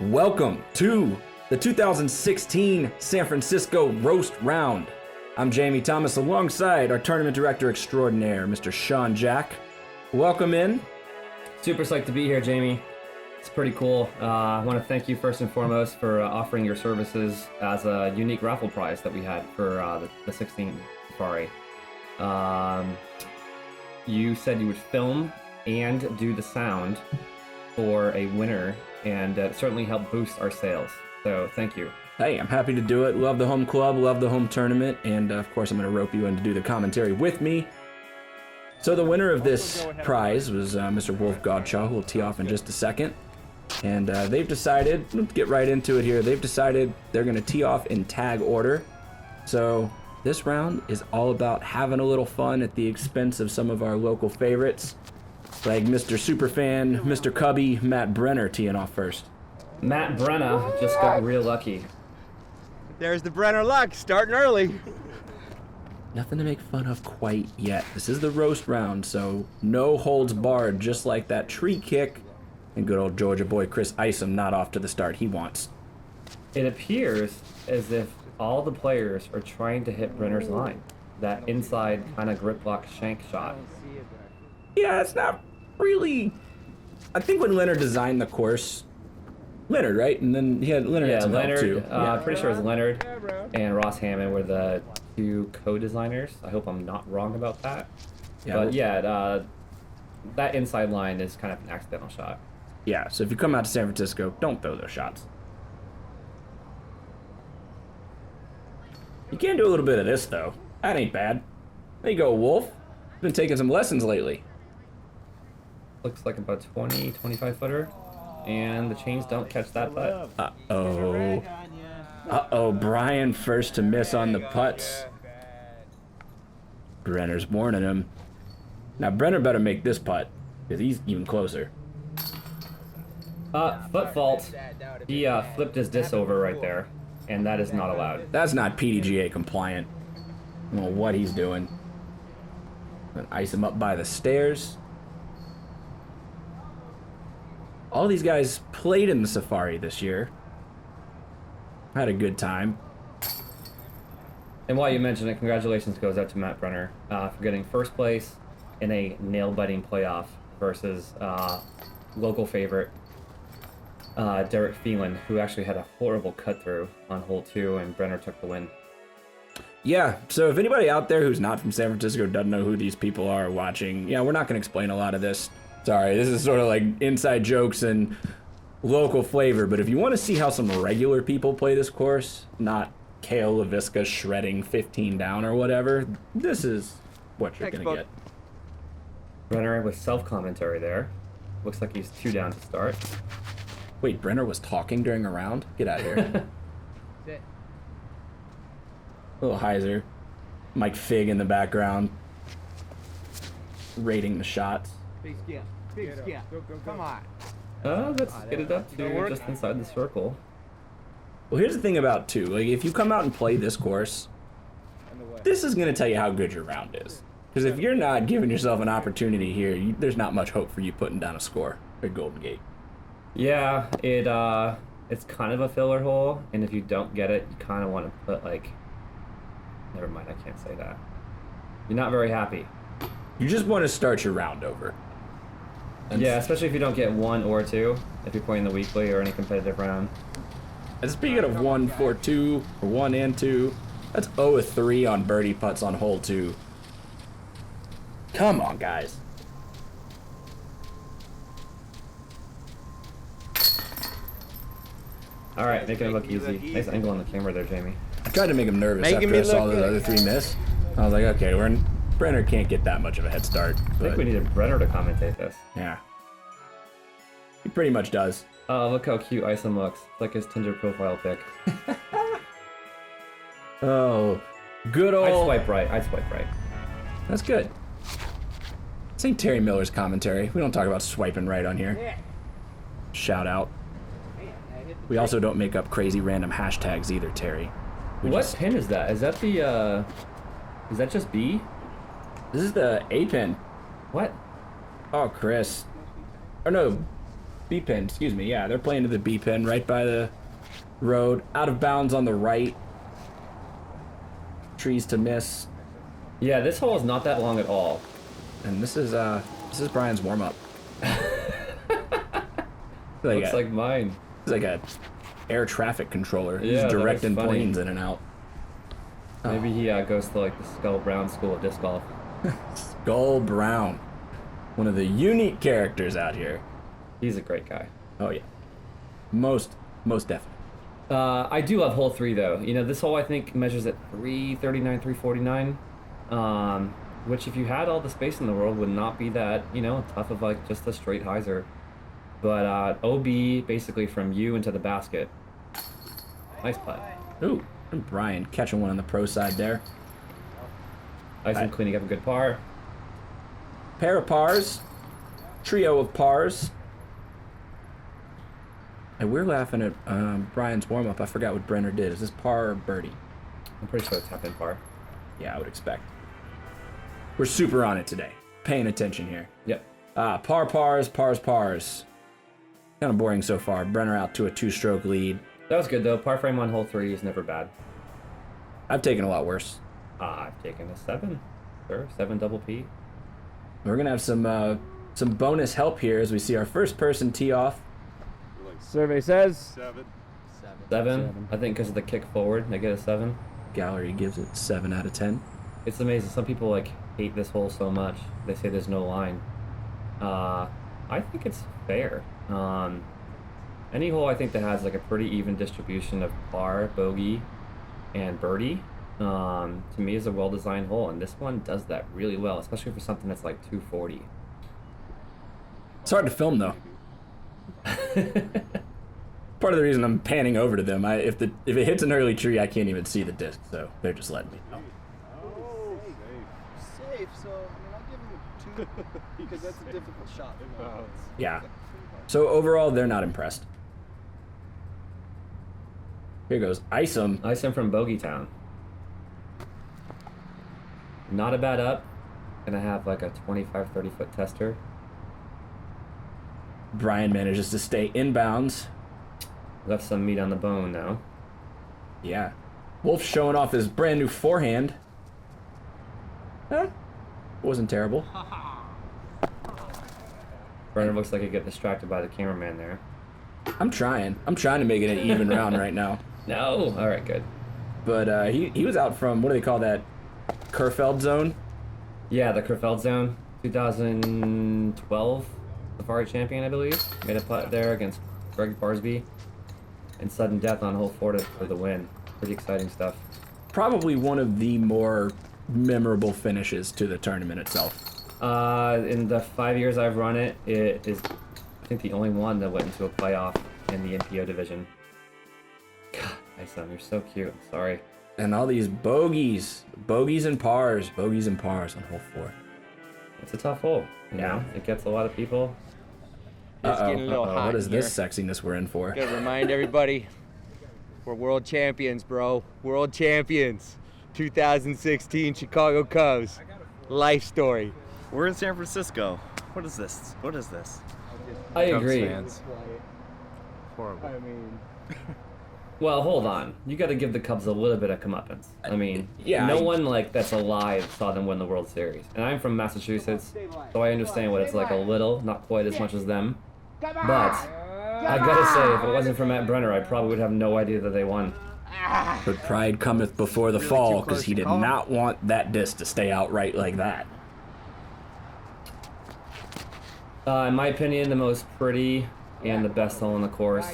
Welcome to the 2016 San Francisco Roast Round. I'm Jamie Thomas alongside our tournament director extraordinaire, Mr. Sean Jack. Welcome in. Super psyched to be here, Jamie. It's pretty cool. I want to thank you first and foremost for offering your services as a unique raffle prize that we had for the 16 Safari. You said you would film and do the sound for a winner, and certainly help boost our sales. So thank you. Hey, I'm happy to do it. Love the home club, love the home tournament, and of course I'm going to rope you in to do the commentary with me. So the winner of this prize was Mr. Wolf Godchau, who will tee off in just a second. And they've decided, let's get right into it here, they've decided they're going to tee off in tag order. So this round is all about having a little fun at the expense of some of our local favorites, like Mr. Superfan, Mr. Cubby, Matt Brenner teeing off first. Matt Brenner just got real lucky. There's the Brenner luck, starting early. Nothing to make fun of quite yet. This is the roast round, so no holds barred, just like that tree kick and good old Georgia boy Chris Isom not off to the start he wants. It appears as if all the players are trying to hit Brenner's line. That inside kind of grip lock shank shot. Yeah, it's not really... I think when Leonard designed the course... Leonard, right? And then Leonard had some help too. Pretty sure it was Leonard and Ross Hammond were the two co-designers. I hope I'm not wrong about that. Yeah, but yeah, that inside line is kind of an accidental shot. Yeah, so if you come out to San Francisco, don't throw those shots. You can do a little bit of this, though. That ain't bad. There you go, Wolf. Been taking some lessons lately. Looks like about 20, 25 footer. And the chains don't catch that putt. Uh-oh. Uh-oh, Brian first to miss on the putts. Brenner's warning him. Now, Brenner better make this putt, because he's even closer. Foot fault. He flipped his disc over right there, and that is not allowed. That's not PDGA compliant. I don't know what he's doing. Then ice him up by the stairs. All these guys played in the Safari this year. Had a good time. And while you mention it, congratulations goes out to Matt Brenner for getting first place in a nail-biting playoff versus local favorite Derek Phelan, who actually had a horrible cut-through on hole 2, and Brenner took the win. Yeah, so if anybody out there who's not from San Francisco doesn't know who these people are watching, yeah, we're not going to explain a lot of this. Sorry, this is sort of like inside jokes and local flavor, but if you want to see how some regular people play this course, not Kale LaVisca shredding 15 down or whatever, this is what you're going to get. Brenner with self-commentary there. Looks like he's 2 down to start. Wait, Brenner was talking during a round? Get out of here. Little Hyzer. Mike Fig in the background. Rating the shots. Big skin. Big skin. Go. Come on. Let's get it up to just inside the circle. Well, here's the thing about two. Like, if you come out and play this course, this is going to tell you how good your round is. Because if you're not giving yourself an opportunity here, there's not much hope for you putting down a score at Golden Gate. Yeah, it's kind of a filler hole, and if you don't get it, you kind of want to put, like... Never mind, I can't say that. You're not very happy. You just want to start your round over. Yeah, especially if you don't get 1 or 2, if you're playing the weekly or any competitive round. And speaking of 1 for 2, or 1 and 2, that's 0 of 3 on birdie putts on hole 2. Come on, guys. All right, making it look easy. Nice angle on the camera there, Jamie. I tried to make him nervous after I saw those other 3 miss. I was like, okay, Brenner can't get that much of a head start. I think we needed Brenner to commentate this. Yeah. He pretty much does. Oh, look how cute Isom looks. It's like his Tinder profile pic. Oh, good old... I'd swipe right. That's good. This ain't Terry Miller's commentary. We don't talk about swiping right on here. Shout out. We also don't make up crazy random hashtags either, Terry. What pin is that? Is that the, is that just B? This is the A pin. What? Oh, Chris. Or no, B pin, excuse me. Yeah, they're playing to the B pin right by the road. Out of bounds on the right. Trees to miss. Yeah, this hole is not that long at all. And this is Brian's warm up. Looks like mine. It's like a air traffic controller. Yeah, He's directing that was funny. planes in and out. Maybe he goes to like the Skull Brown School of Disc Golf. Skull Brown. One of the unique characters out here. He's a great guy. Oh yeah. Most definitely. I do love hole 3 though. You know, this hole I think measures at 339, 349. Which if you had all the space in the world would not be that, you know, tough of like just a straight hyzer. But OB basically from you into the basket. Nice putt. Ooh, and Brian catching one on the pro side there. Isom cleaning up a good par. Pair of pars. Trio of pars. And we're laughing at Brian's warm-up. I forgot what Brenner did. Is this par or birdie? I'm pretty sure it's tap in par. Yeah, I would expect. We're super on it today. Paying attention here. Yep. Pars. Kind of boring so far. Brenner out to a 2-stroke lead. That was good though. Par frame on hole 3 is never bad. I've taken a lot worse. I've taken a 7. Sure, 7 double P. We're gonna have some bonus help here as we see our first person tee off. Survey says 7. I think because of the kick forward, they get a 7. Gallery gives it 7 out of 10. It's amazing. Some people like hate this hole so much. They say there's no line. I think it's fair. Any hole I think that has like a pretty even distribution of par, bogey, and birdie, to me is a well-designed hole, and this one does that really well, especially for something that's like 240. It's hard to film though. Part of the reason I'm panning over to them, if it hits an early tree, I can't even see the disc, so they're just letting me know. Safe, so I mean, I'll give him a 2 because that's a difficult shot. Yeah. So overall, they're not impressed. Here goes Isom. Isom from Bogey Town. Not a bad up. Gonna have like a 25, 30 foot tester. Brian manages to stay inbounds. Left some meat on the bone now. Yeah. Wolf showing off his brand new forehand. Huh? Wasn't terrible. Brenner looks like he get distracted by the cameraman there. I'm trying to make it an even round right now. No. All right, good. But he was out from, what do they call that? Kerfeld zone? Yeah, the Kerfeld Zone, 2012 Safari champion, I believe. Made a putt there against Greg Barsby. And sudden death on hole 4 for the win. Pretty exciting stuff. Probably one of the more memorable finishes to the tournament itself. In the 5 years I've run it, it is, I think, the only one that went into a playoff in the NPO division. God, Isom, you're so cute. Sorry. And all these bogeys and pars on hole 4. It's a tough hole. You know? It gets a lot of people. It's getting a little hot What is here. this sexiness we're in for? Gotta remind everybody, we're world champions, bro. World champions. 2016 Chicago Cubs. Life story. We're in San Francisco. What is this? What is this? I agree. Horrible. I mean, Well, hold on. You got to give the Cubs a little bit of comeuppance. I mean, yeah, no one like that's alive saw them win the World Series. And I'm from Massachusetts, so I understand what it's like a little, not quite as much as them. But I gotta say, if it wasn't for Matt Brenner, I probably would have no idea that they won. But pride cometh before the fall, because he did not want that disc to stay outright like that. In my opinion, the most pretty and the best hole on the course.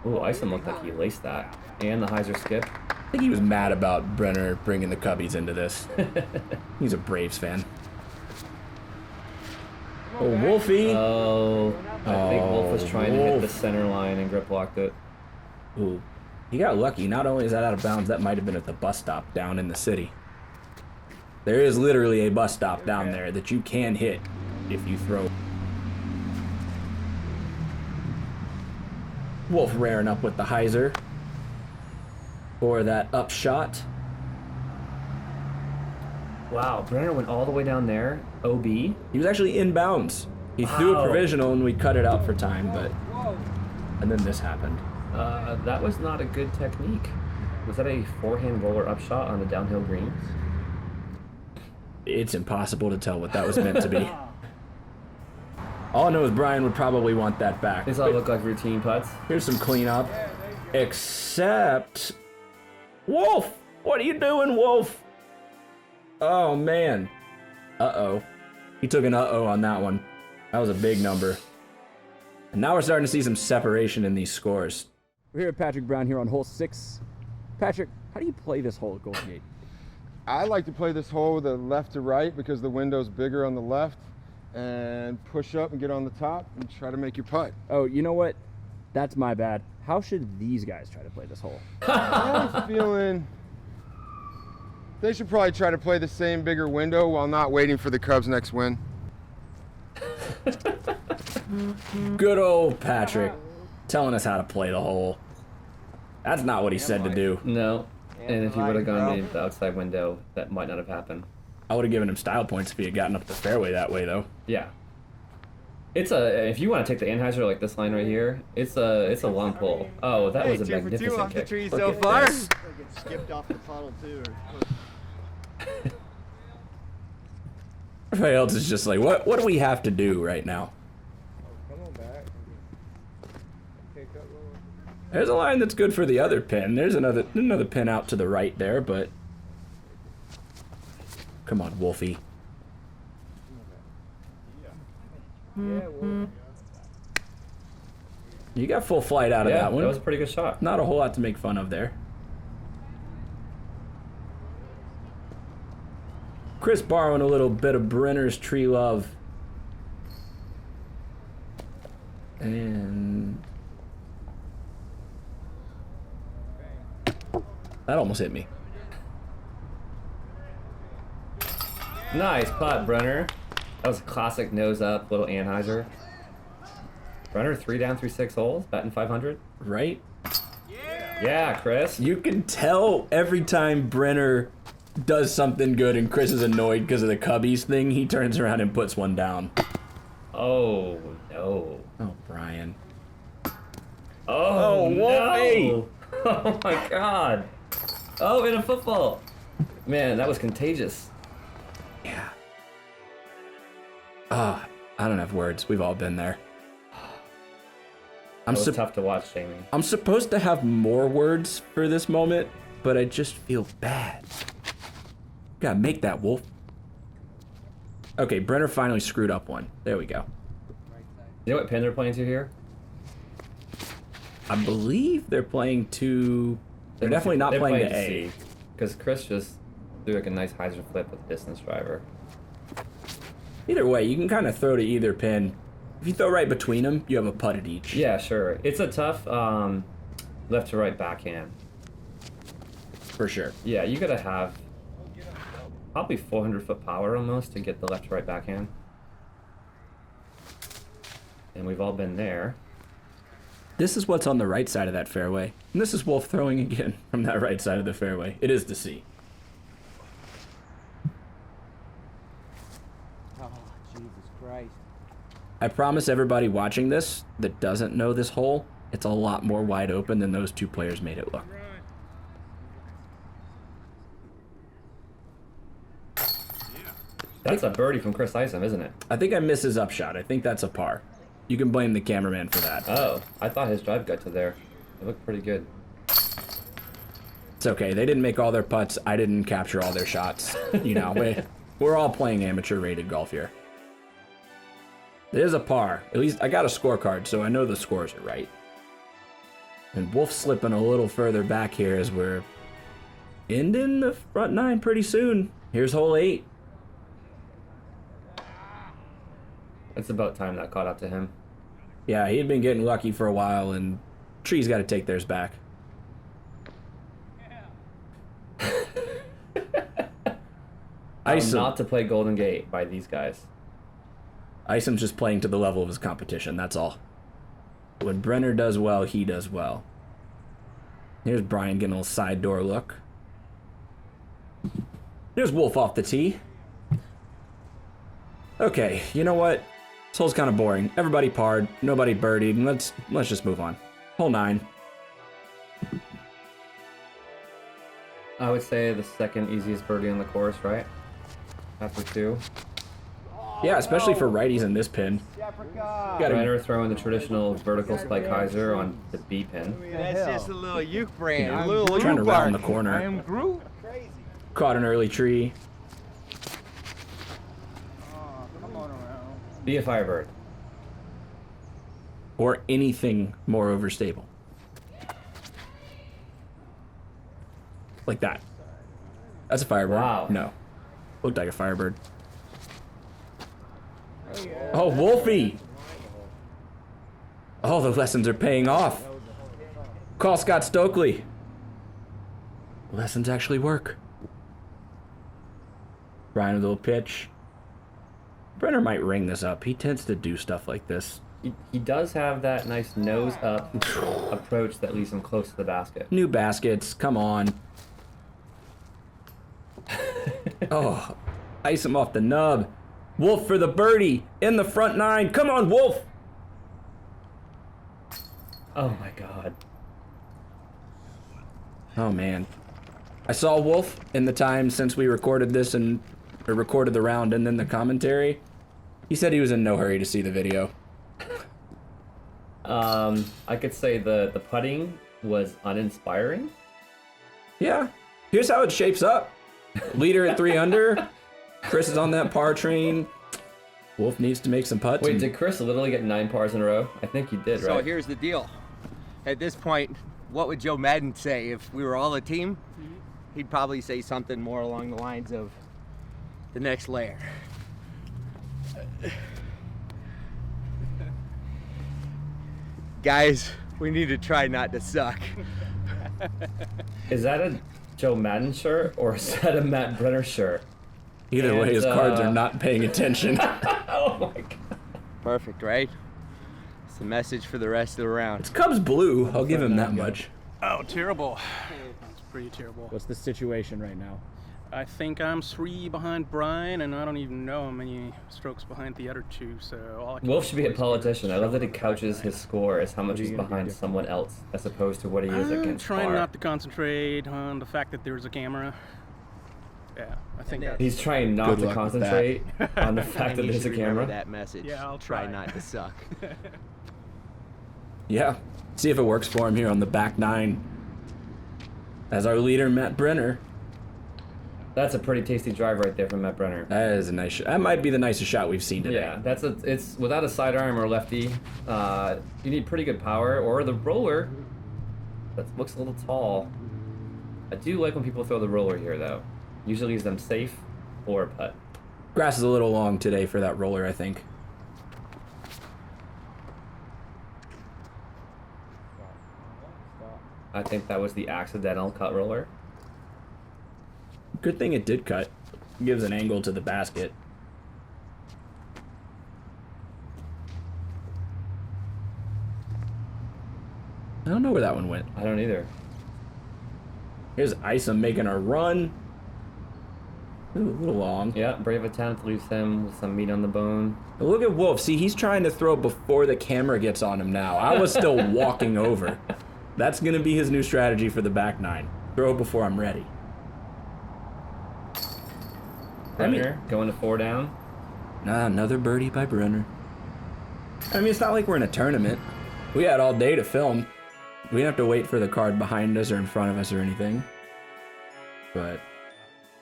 Ooh, Isom looked like he laced that. And the Hyzer skip. I think he was mad about Brenner bringing the Cubbies into this. He's a Braves fan. Oh, Wolfie! Oh, I think Wolf was trying to hit the Wolf. center line and grip locked it. Ooh, he got lucky. Not only is that out of bounds, that might have been at the bus stop down in the city. There is literally a bus stop down there that you can hit if you throw. Wolf raring up with the hyzer for that upshot. Wow, Brenner went all the way down there. OB. He was actually inbounds. He threw a Wow. provisional and we cut it out for time, but and then this happened. That was not a good technique. Was that a forehand roller up shot on the downhill green? It's impossible to tell what that was meant to be. All I know is Brian would probably want that back. These all look like routine putts. Here's some cleanup. Except... Wolf! What are you doing, Wolf? Oh, man. Uh-oh. He took an uh-oh on that one. That was a big number. And now we're starting to see some separation in these scores. We're here at Patrick Brown here on hole 6. Patrick, how do you play this hole at Golden Gate? I like to play this hole with the left to right because the window's bigger on the left, and push up and get on the top and try to make your putt. Oh, you know what? That's my bad. How should these guys try to play this hole? I'm feeling they should probably try to play the same bigger window while not waiting for the Cubs' next win. Good old Patrick telling us how to play the hole. That's not what he said to do. No. And if he would have gone to the outside window, that might not have happened. I would have given him style points if he had gotten up the fairway that way, though. Yeah. It's a, if you want to take the Anheuser like this line right here, it's a long pull. Oh, that was a magnificent kick. tree Look so at far. this. Get skipped off the puddle too. Everybody else is just like, what do we have to do right now? Come on back. Pick up lower. There's a line that's good for the other pin. There's another pin out to the right there, but... Come on, Wolfie. You got full flight out of that one. That was a pretty good shot. Not a whole lot to make fun of there. Chris borrowing a little bit of Brenner's tree love. And... that almost hit me. Nice putt, Brenner. That was a classic nose up, little Anheuser. Brenner, 3 down through 6 holes, batting 500. Right? Yeah, Chris. You can tell every time Brenner does something good and Chris is annoyed because of the Cubbies thing, he turns around and puts one down. Oh, no. Oh, Brian. Oh, Wolfie! no. Oh, my God. Oh, in a football. Man, that was contagious. Yeah. I don't have words. We've all been there. That was tough to watch, Jamie. I'm supposed to have more words for this moment, but I just feel bad. Gotta make that, Wolf. Okay, Brenner finally screwed up one. There we go. You know what pin they're playing to here? I believe they're playing to... They're definitely not playing to A. Because Chris just threw like a nice hyzer flip with a distance driver. Either way, you can kind of throw to either pin. If you throw right between them, you have a putt at each. Yeah, sure. It's a tough left to right backhand. For sure. Yeah, you gotta have probably 400-foot power almost to get the left to right backhand. And we've all been there. This is what's on the right side of that fairway. And this is Wolf throwing again from that right side of the fairway. It is the C. Oh, Jesus Christ. I promise everybody watching this that doesn't know this hole, it's a lot more wide open than those two players made it look. That's a birdie from Chris Isom, isn't it? I think I missed his upshot. I think that's a par. You can blame the cameraman for that. Oh, I thought his drive got to there. It looked pretty good. It's okay. They didn't make all their putts. I didn't capture all their shots. You know, we're all playing amateur rated golf here. There's a par. At least I got a scorecard, so I know the scores are right. And Wolf's slipping a little further back here as we're ending the front 9 pretty soon. Here's hole 8. It's about time that caught up to him. Yeah, he had been getting lucky for a while, and Tree's got to take theirs back. Isom, Not to play Golden Gate by these guys. Isom's just playing to the level of his competition, that's all. When Brenner does well, he does well. Here's Brian getting a little side door look. There's Wolf off the tee. Okay, you know what? This hole's kind of boring. Everybody parred, nobody birdied, and let's just move on. Hole 9. I would say the second easiest birdie on the course, right? After 2. Yeah, especially for righties in this pin. Gotta Brenner throwing the traditional vertical spike hyzer on the B pin. That's just a little uke brand. A little trying to uke round the bark. corner. I am Groot. Caught an early tree. Be a Firebird. Or anything more overstable. Like that. That's a Firebird. Wow. No. Looked like a Firebird. Oh, Wolfie! Oh, the lessons are paying off. Call Scott Stokely. Lessons actually work. Ryan with a little pitch. Brenner might ring this up. He tends to do stuff like this. He does have that nice nose up approach that leaves him close to the basket. New baskets, come on. Oh, ice him off the nub. Wolf for the birdie in the front 9. Come on, Wolf. Oh my god. Oh man, I saw Wolf in the time since we recorded this and recorded the round and then the commentary. He said he was in no hurry to see the video. I could say the putting was uninspiring. Yeah, here's how it shapes up. Leader at 3 under. Chris is on that par train. Wolf needs to make some putts. Wait, and- did Chris literally get 9 pars in a row? I think he did, So right? here's the deal. At this point, what would Joe Madden say if we were all a team? He'd probably say something more along the lines of the next layer. Guys, we need to try not to suck. Is that a Joe Madden shirt or is that a Matt Brenner shirt? Either way, And, his cards are not paying attention. Oh my god. Perfect, right? It's the message for the rest of the round. It's Cubs blue. I'll give him that much. Oh, terrible. It's pretty terrible. What's the situation right now? I think I'm 3 behind Brian, and I don't even know how many strokes behind the other 2, so all I can Wolf do should be a is politician. I love that he shovel couches his score as how much are you he's gonna do behind different? someone else as opposed to what he is I'm against trying par. not to concentrate on the fact that there's a camera. Yeah, I think that's... He's trying not Good to luck with concentrate on the And fact that you there's a should remember camera. that message. Yeah, I'll try try. not to suck. Yeah. See if it works for him here on the back 9. As our leader, Matt Brenner. That's a pretty tasty drive right there from Matt Brenner. That is a nice shot. That might be the nicest shot we've seen today. Yeah, it's without a sidearm or lefty. You need pretty good power or the roller. That looks a little tall. I do like when people throw the roller here though. Usually leaves them safe or putt. Grass is a little long today for that roller, I think. I think that was the accidental cut roller. Good thing it did cut. Gives an angle to the basket. I don't know where that one went. I don't either. Here's Isom making a run. Ooh, a little long. Yeah, brave attempt leaves him with some meat on the bone. But look at Wolf. See, he's trying to throw before the camera gets on him now. I was still walking over. That's going to be his new strategy for the back 9. Throw before I'm ready. Brenner going to 4 down. Nah, another birdie by Brenner. I mean, it's not like we're in a tournament. We had all day to film. We didn't have to wait for the card behind us or in front of us or anything. But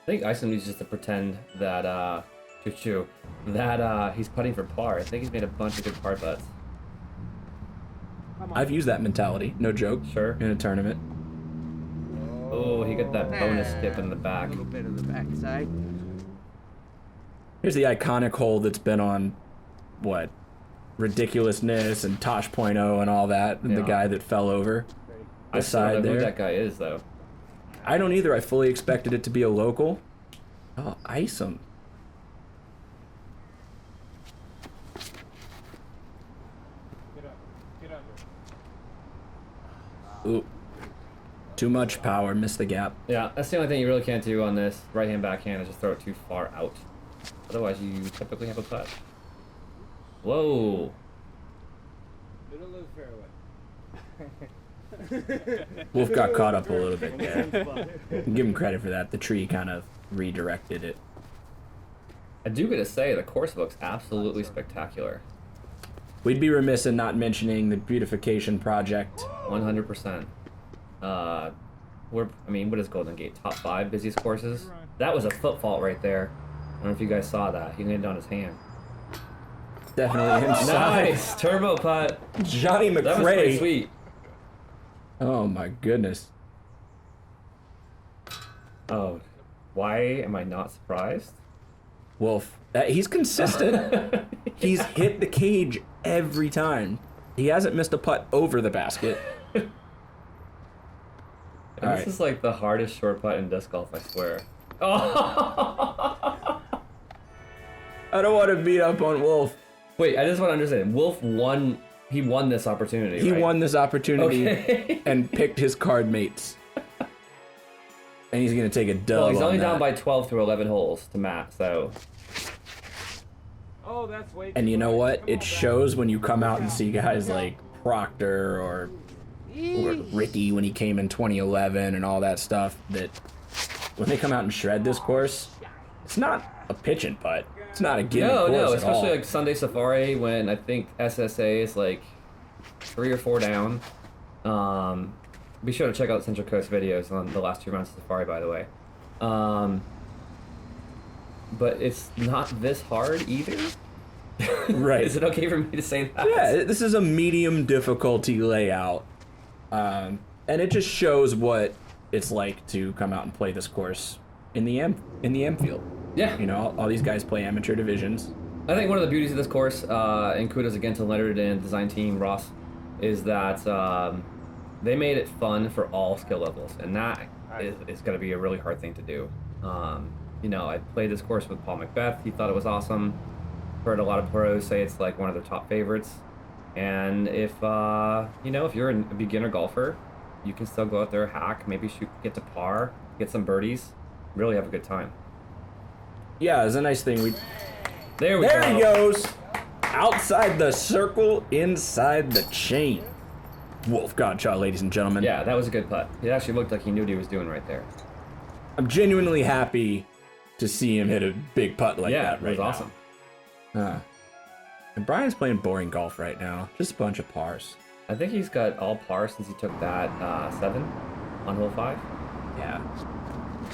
I think Isom needs just to pretend that that he's putting for par. I think he's made a bunch of good par putts. I've used that mentality, no joke, Sure. in a tournament. Oh, he got that bonus skip in the A back. little bit of the backside. Here's the iconic hole that's been on, what, Ridiculousness and Tosh.0 and all that, and the Yeah. guy that fell over the I still don't side know who there. that guy is though. I don't either. I fully expected it to be a local. Oh, Isom. Ooh. Too much power. Missed the gap. Yeah, that's the only thing you really can't do on this right-hand backhand is just throw it too far out. Otherwise, you typically have a putt. Whoa. Wolf got caught up a little bit there. Give him credit for that. The tree kind of redirected it. I do gotta say, the course looks absolutely spectacular. We'd be remiss in not mentioning the beautification project. 100%. I mean, what is Golden Gate? Top 5 busiest courses? That was a foot fault right there. I don't know if you guys saw that. He landed on his hand. Definitely inside. Nice! Turbo putt. Johnny That was pretty McRae. sweet. Oh my goodness. Oh, why am I not surprised? Wolf. He's consistent. He's hit the cage every time. He hasn't missed a putt over the basket. And All this right. is like the hardest short putt in disc golf, I swear. Oh! I don't want to beat up on Wolf. Wait, I just want to understand. Wolf won. He won this opportunity. He right? won this opportunity Okay. and picked his card mates. And he's going to take a dub. Well, he's on only that. down by 12 through 11 holes to Matt, so. Oh, that's way. And you know what? It shows when you come out and see guys like Proctor or Ricky when he came in 2011 and all that stuff, that when they come out and shred this course, it's not a pitch and putt. It's not a given course No, at especially all. like Sunday Safari when I think SSA is like 3 or 4 down. Be sure to check out Central Coast videos on the last 2 rounds of Safari, by the way. But it's not this hard either. Right. Is it okay for me to say that? Yeah, this is a medium difficulty layout. And it just shows what it's like to come out and play this course in the M field. Yeah. You know, all these guys play amateur divisions. I think one of the beauties of this course, and kudos again to Leonard and design team Ross, is that they made it fun for all skill levels, and that is going to be a really hard thing to do. You know, I played this course with Paul Macbeth. He thought it was awesome. Heard a lot of pros say it's like one of their top favorites. And if you know, if you're a beginner golfer, you can still go out there, hack, maybe shoot, get to par, get some birdies, really have a good time. Yeah, it's a nice thing. There we There go. he goes! Outside the circle, inside the chain. Wolf Godchau, ladies and gentlemen. Yeah, that was a good putt. It actually looked like he knew what he was doing right there. I'm genuinely happy to see him hit a big putt like Yeah, that it right was now. awesome. And Brian's playing boring golf right now. Just a bunch of pars. I think he's got all par since he took that 7 on hole 5. Yeah.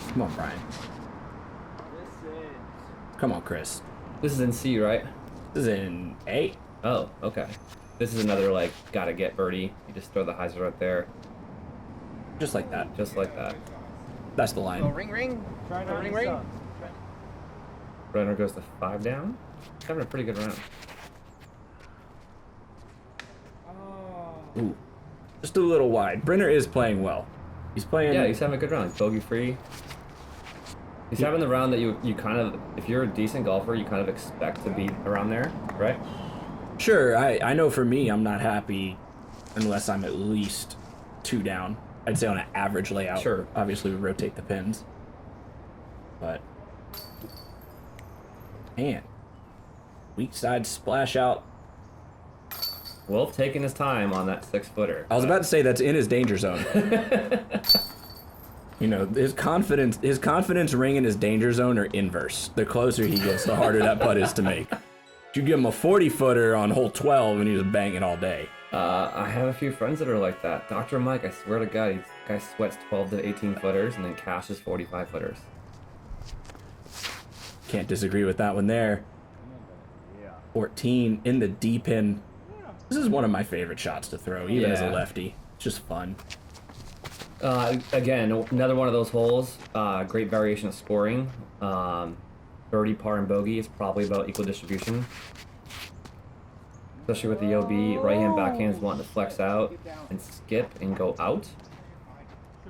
Come on, Brian. Come on, Chris. This is in C, right? This is in A. Oh, okay. This is another like gotta get birdie. You just throw the hyzer right there, Just like that. just like that. That's the line. Ring, ring. Ring, ring. Brenner goes to 5 down. He's having a pretty good round. Ooh. Just a little wide. Brenner is playing well. He's playing... Yeah, he's having a good round. He's bogey free. He's having the round that you kind of, if you're a decent golfer, you kind of expect to be around there, right? Sure, I know for me, I'm not happy unless I'm at least 2 down. I'd say on an average layout. Sure. Obviously, we rotate the pins. But... Man. Weak side splash out. Wolf taking his time on that 6-footer. I was about to say that's in his danger zone. You know, his confidence ring and his danger zone are inverse. The closer he gets, the harder that putt is to make. You give him a 40-footer on hole 12 and he was banging all day. I have a few friends that are like that. Dr. Mike, I swear to God, guy sweats 12 to 18 footers and then cashes 45 footers. Can't disagree with that one there. 14 in the deep end. This is one of my favorite shots to throw, even as a Yeah. lefty. It's just fun. Again, another one of those holes. Great variation of scoring. Birdie, par, and bogey is probably about equal distribution. Especially with the OB, right-hand backhand's wanting to flex out and skip and go out.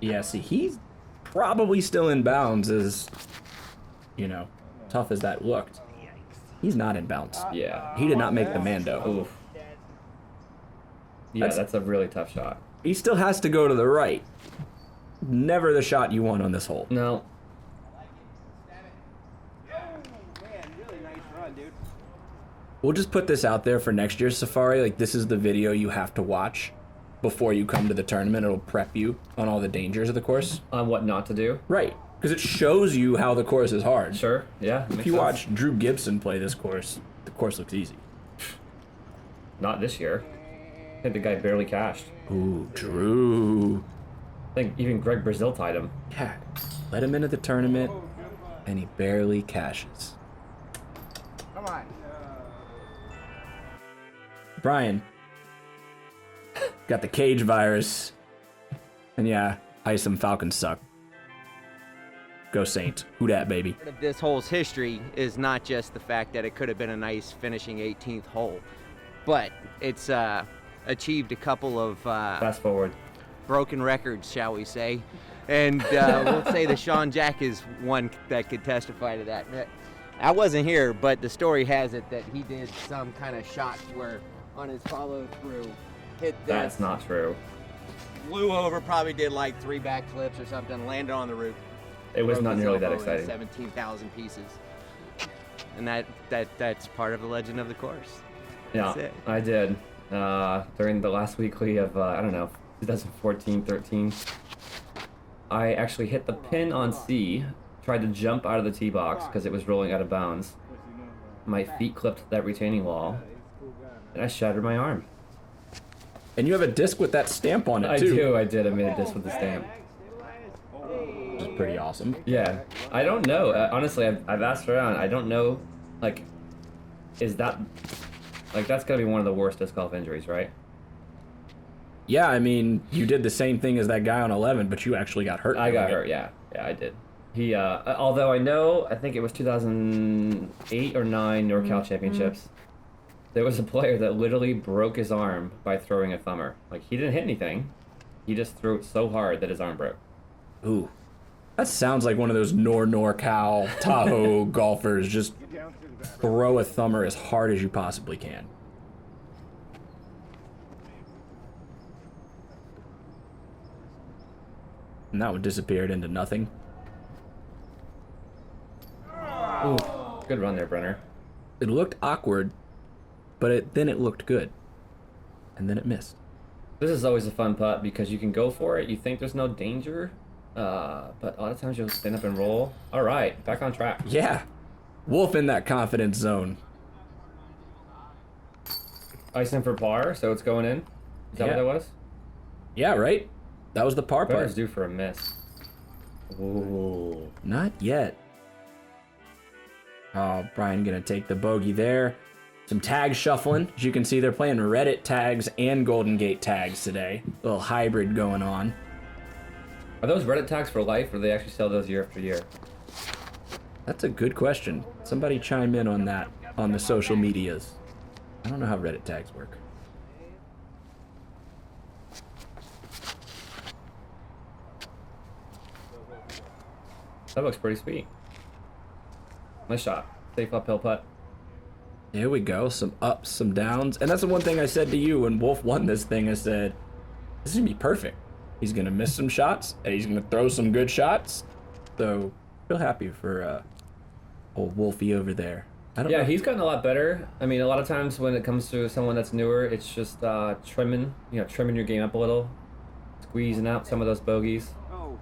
Yeah, see, he's probably still in bounds as, you know, tough as that looked. He's not in bounds. Yeah. He did not make the Mando. Oof. Yeah, that's a really tough shot. He still has to go to the right. Never the shot you want on this hole. No. We'll just put this out there for next year's Safari. Like, this is the video you have to watch. before you come to the tournament. It'll prep you on all the dangers of the course. On what not to do. Right, because it shows you how the course is hard. Sure. Yeah. If you watch Drew Gibson play this course, the course looks easy. Not this year. I think the guy barely cashed. Ooh, Drew. I think even Greg Brazil tied him. Yeah, let him into the tournament, and he barely cashes. Come on. Brian got the cage virus, and yeah, Isom Falcons suck. Go Saints. Who dat, baby? Part of this hole's history is not just the fact that it could have been a nice finishing 18th hole, but it's achieved a couple of Fast forward. broken records, shall we say. And we'll say that Sean Jack is one that could testify to that. I wasn't here, but the story has it that he did some kind of shot where on his follow through, hit this, That's not true. flew over, probably did like 3 backflips or something, landed on the roof. It was broke not his nearly that elbow in exciting. 17,000 pieces. And that's part of the legend of the course. Yeah, That's it. I did. During the last weekly of, I don't know, 2014, 13, I actually hit the pin on C, tried to jump out of the tee box because it was rolling out of bounds. My feet clipped that retaining wall, and I shattered my arm. And you have a disc with that stamp on it, I too. do, I did. I made a disc with the stamp. Which is pretty awesome. Yeah, I don't know. Honestly, I've asked around. I don't know, like, is that, like, that's gotta be one of the worst disc golf injuries, right? Yeah, I mean, you did the same thing as that guy on 11, but you actually got hurt. I got doing it. hurt, yeah. Yeah, I did. He, although I think it was 2008 or 9 NorCal Championships, there was a player that literally broke his arm by throwing a thumber. Like, he didn't hit anything. He just threw it so hard that his arm broke. Ooh. That sounds like one of those NorCal Tahoe golfers. Just throw a thumber as hard as you possibly can. And that one disappeared into nothing. Ooh, good run there, Brenner. It looked awkward, but then it looked good. And then it missed. This is always a fun putt because you can go for it. You think there's no danger, but a lot of times you'll stand up and roll. All right, back on track. Yeah. Wolf in that confidence zone. Icing for par, so it's going in. Is that what Yeah. that was? Yeah, right? That was the par Brenner's part. due for a miss. Ooh. Not yet. Oh, Brian gonna take the bogey there. Some tag shuffling. As you can see, they're playing Reddit tags and Golden Gate tags today. A little hybrid going on. Are those Reddit tags for life, or do they actually sell those year after year? That's a good question. Somebody chime in on that on the social medias. I don't know how Reddit tags work. That looks pretty sweet. Nice shot. Safe uphill putt. There we go. Some ups, some downs. And that's the one thing I said to you when Wolf won this thing. I said, this is going to be perfect. He's going to miss some shots, and he's going to throw some good shots. So, real happy for old Wolfie over there. I don't Yeah, know. he's gotten a lot better. I mean, a lot of times when it comes to someone that's newer, it's just trimming your game up a little, squeezing out some of those bogeys. Oh.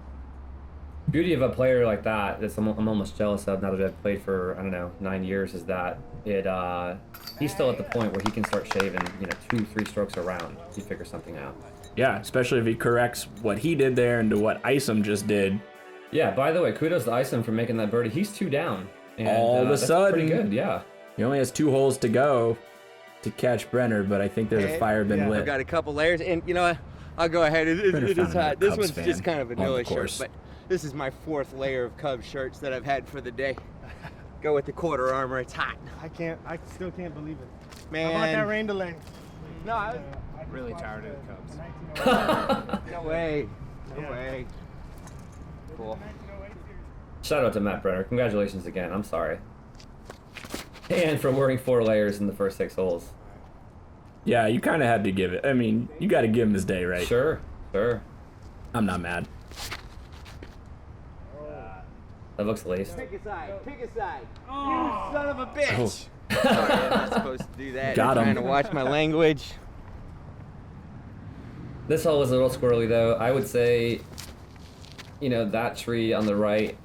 Beauty of a player like that, I'm almost jealous of now that I've played for, 9 years, is that he's still at the point where he can start shaving, 2-3 strokes around. He figures something out. Yeah, especially if he corrects what he did there into what Isom just did. Yeah, by the way, kudos to Isom for making that birdie. He's 2 down. And, All of a that's sudden. pretty good, yeah. He only has 2 holes to go to catch Brenner, but I think there's a fire been I've lit. got a couple layers, and you know what? I'll go ahead. Brenner It is found another hot. This Cubs one's fan just kind of a on the Noah shirt, course. but this is my 4th layer of Cubs shirts that I've had for the day. Go with the quarter armor. It's hot, I still can't believe it. man. How about that rain delay? No, I'm Really tired of the Cubs. no way. No way. Cool. Shout out to Matt Brenner. Congratulations again. I'm sorry. And for wearing 4 layers in the first 6 holes. Yeah, you kind of had to give it. I mean, you got to give him his day, right? Sure. I'm not mad. That looks laced. Pick a side. Pick a side. You son of a bitch. Oh. Sorry, I'm not supposed to do that. Got I'm him. trying to watch my language. This hole was a little squirrely though. I would say, you know, that tree on the right.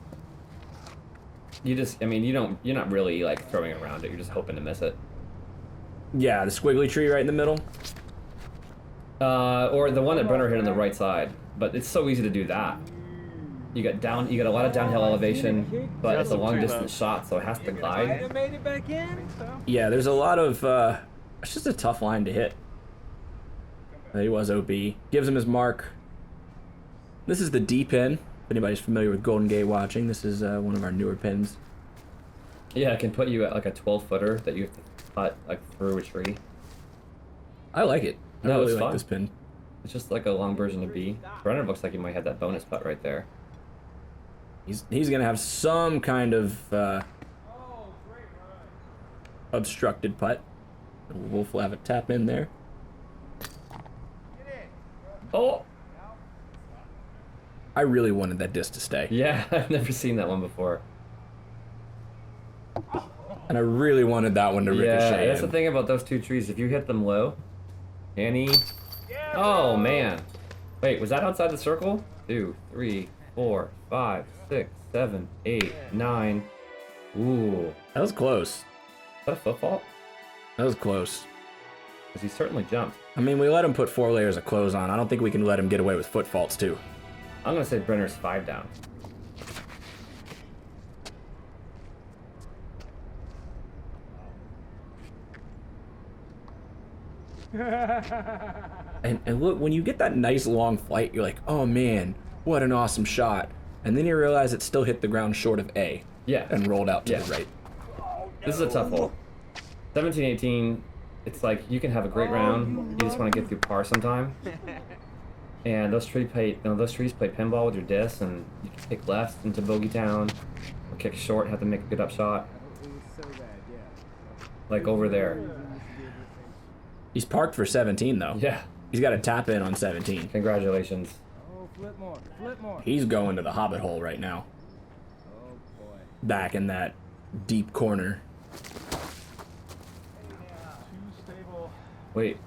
You just, I mean, you're not really like throwing around it. You're just hoping to miss it. Yeah, the squiggly tree right in the middle. Or the one that Brenner hit on the right side. But it's so easy to do that. You got a lot of downhill elevation, but it's a long distance shot, so it has to glide. Made it back in. Yeah, there's a lot of, it's just a tough line to hit. He was OB. Gives him his mark. This is the D pin. If anybody's familiar with Golden Gate watching, this is one of our newer pins. Yeah, it can put you at like a 12-footer that you have to putt like through a tree. I like it. I No, really it's like fun. this pin. It's just like a long version of B. Brenner looks like he might have that bonus putt right there. He's gonna have some kind of obstructed putt. Wolf will have a tap in there. Oh! I really wanted that disc to stay. Yeah, I've never seen that one before. And I really wanted that one to ricochet. Yeah, that's in. the thing about those two trees. If you hit them low, Annie. Oh man! Wait, was that outside the circle? 2, 3, 4, 5, 6, 7, 8, 9. Ooh, That was close. is that a foot fault? That was close. Because he certainly jumped. I mean, we let him put 4 layers of clothes on. I don't think we can let him get away with foot faults too. I'm gonna say Brenner's 5 down. And look, when you get that nice long flight, you're like, oh man, what an awesome shot. And then you realize it still hit the ground short of A. Yeah. And rolled out to Yeah. the right. This is a tough hole. 17, 18. It's like you can have a great round. You just want to get through par sometime. And those trees play pinball with your disc, and you can kick left into bogey town, or kick short, have to make a good up shot. Like over there. He's parked for 17 though. Yeah. He's got a tap in on 17. Congratulations. Flip more, flip more. He's going to the hobbit hole right now. Back in that deep corner. Wait.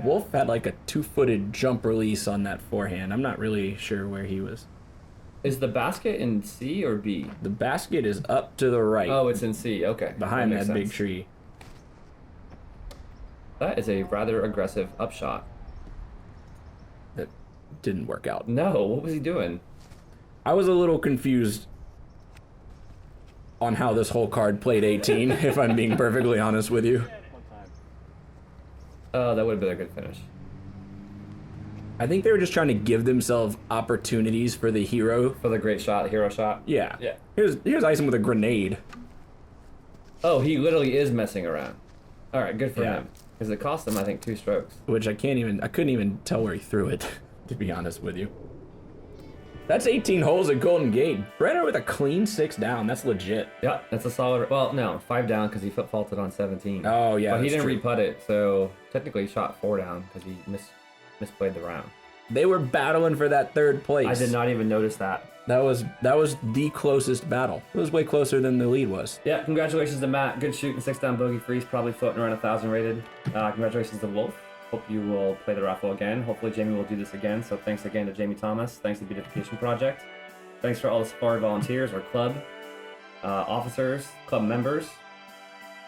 Wolf had like a 2-footed jump release on that forehand. I'm not really sure where he was. Is the basket in C or B? The basket is up to the right. Oh, it's in C. Okay. behind makes that big sense. tree. That is a rather aggressive upshot. That didn't work out. No, what was he doing? I was a little confused on how this whole card played 18, if I'm being perfectly honest with you. Oh, that would have been a good finish. I think they were just trying to give themselves opportunities for the hero. For the great shot, hero shot. Yeah. Yeah. Here's Ison with a grenade. Oh, he literally is messing around. All right, good for Yeah. him. Because it cost him, I think, 2 strokes. Which I couldn't even tell where he threw it, to be honest with you. That's 18 holes at Golden Gate. Brenner with a clean 6 down. That's legit. Yeah, that's a solid. Well, no, 5 down because he foot faulted on 17. Oh, yeah, but he that's didn't true. re-putt it, so technically he shot 4 down because he misplayed the round. They were battling for that 3rd place. I did not even notice that. That was the closest battle. It was way closer than the lead was. Yeah, congratulations to Matt. Good shooting, 6 down bogey free. He's probably floating around 1,000 rated. Congratulations to Wolf. Hope you will play the raffle again. Hopefully Jamie will do this again. So thanks again to Jamie Thomas. Thanks to the Beautification Project. Thanks for all the support volunteers, our club, officers, club members.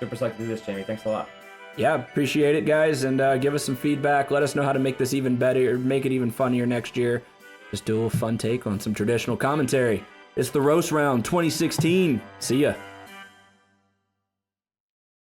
Super psyched to do this, Jamie. Thanks a lot. Yeah, appreciate it, guys, and give us some feedback. Let us know how to make this even better, or make it even funnier next year. Just do a little fun take on some traditional commentary. It's the Roast Round 2016. See ya.